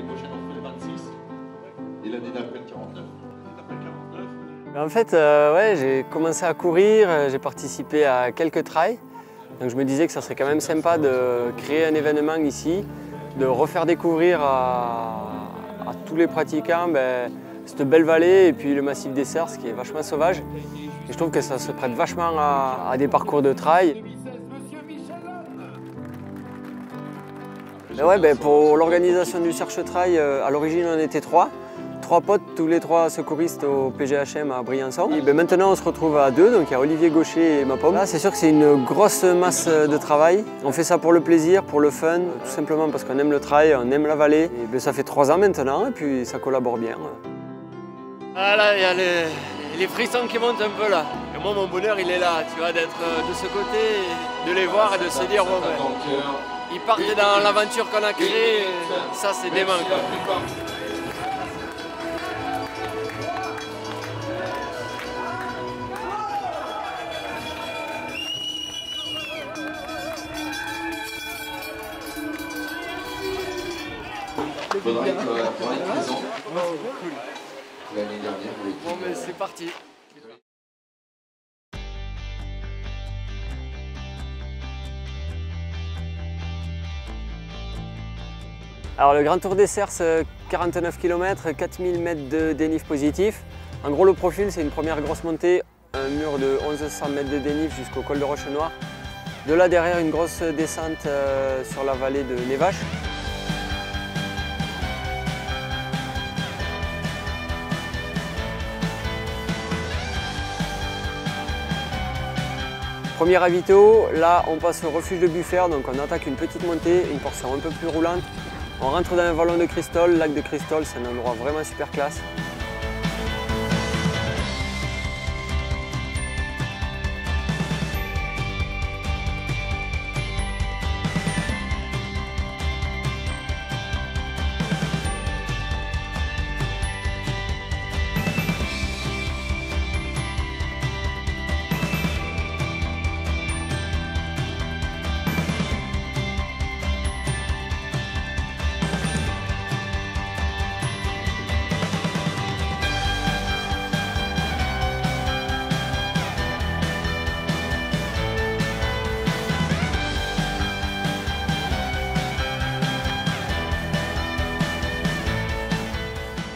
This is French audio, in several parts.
l'année prochaine, on ferait le 26. Et l'année d'après, le 49. En fait, ouais, j'ai commencé à courir, j'ai participé à quelques trails. Donc je me disais que ça serait quand même sympa de créer un événement ici, de refaire découvrir à tous les pratiquants cette belle vallée et puis le massif des Cerces qui est vachement sauvage. Et je trouve que ça se prête vachement à des parcours de trail. Ouais, pour l'organisation du Cerche Trail, à l'origine on était trois potes, tous les trois secouristes au PGHM à Briançon. Et maintenant on se retrouve à deux, donc il y a Olivier Gaucher et ma pomme. Là c'est sûr que c'est une grosse masse de travail. On fait ça pour le plaisir, pour le fun, tout simplement parce qu'on aime le trail, on aime la vallée. Et ça fait 3 ans maintenant et puis ça collabore bien. Ah là, il y a les frissons qui montent un peu là. Et moi mon bonheur il est là, tu vois, d'être de ce côté, de les voir et de se dire bon ils partent dans l'aventure qu'on a créée, ça c'est dément quoi. Faudra être présent l'année dernière. Bon mais c'est parti. Alors le Grand Tour des Cerces, 49 km, 4000 mètres de dénive positif. En gros le profil c'est une première grosse montée, un mur de 1100 mètres de dénive jusqu'au col de Roche-Noire. De là derrière une grosse descente sur la vallée de Névache. Premier ravito, là on passe au refuge de Buffert, donc on attaque une petite montée, une portion un peu plus roulante. On rentre dans un vallon de Cristol, lac de Cristol, c'est un endroit vraiment super classe.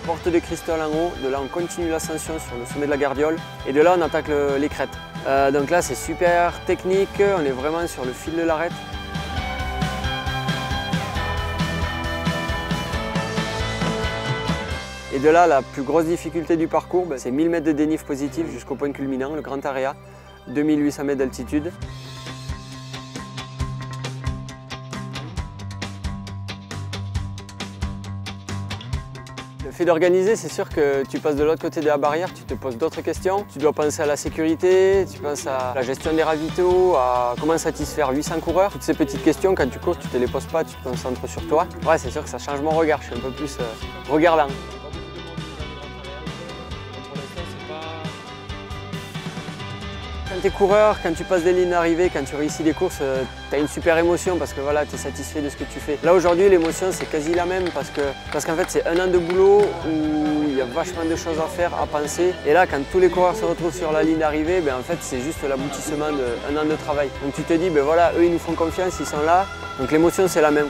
Porte de Cristol en haut, de là on continue l'ascension sur le sommet de la Gardiole et de là on attaque les crêtes. Donc là c'est super technique, on est vraiment sur le fil de l'arête. Et de là la plus grosse difficulté du parcours, c'est 1000 mètres de dénive positif jusqu'au point culminant, le Grand Area, 2800 mètres d'altitude. Le fait d'organiser, c'est sûr que tu passes de l'autre côté de la barrière, tu te poses d'autres questions. Tu dois penser à la sécurité, tu penses à la gestion des ravitaux, à comment satisfaire 800 coureurs. Toutes ces petites questions, quand tu cours, tu ne te les poses pas, tu te concentres sur toi. Ouais, c'est sûr que ça change mon regard, je suis un peu plus regardant. Quand tu es coureur, quand tu passes des lignes d'arrivée, quand tu réussis des courses, tu as une super émotion parce que voilà, tu es satisfait de ce que tu fais. Là aujourd'hui, l'émotion c'est quasi la même parce qu'en fait c'est un an de boulot où il y a vachement de choses à faire, à penser. Et là, quand tous les coureurs se retrouvent sur la ligne d'arrivée, en fait c'est juste l'aboutissement d'un an de travail. Donc tu te dis, voilà, eux ils nous font confiance, ils sont là, donc l'émotion c'est la même.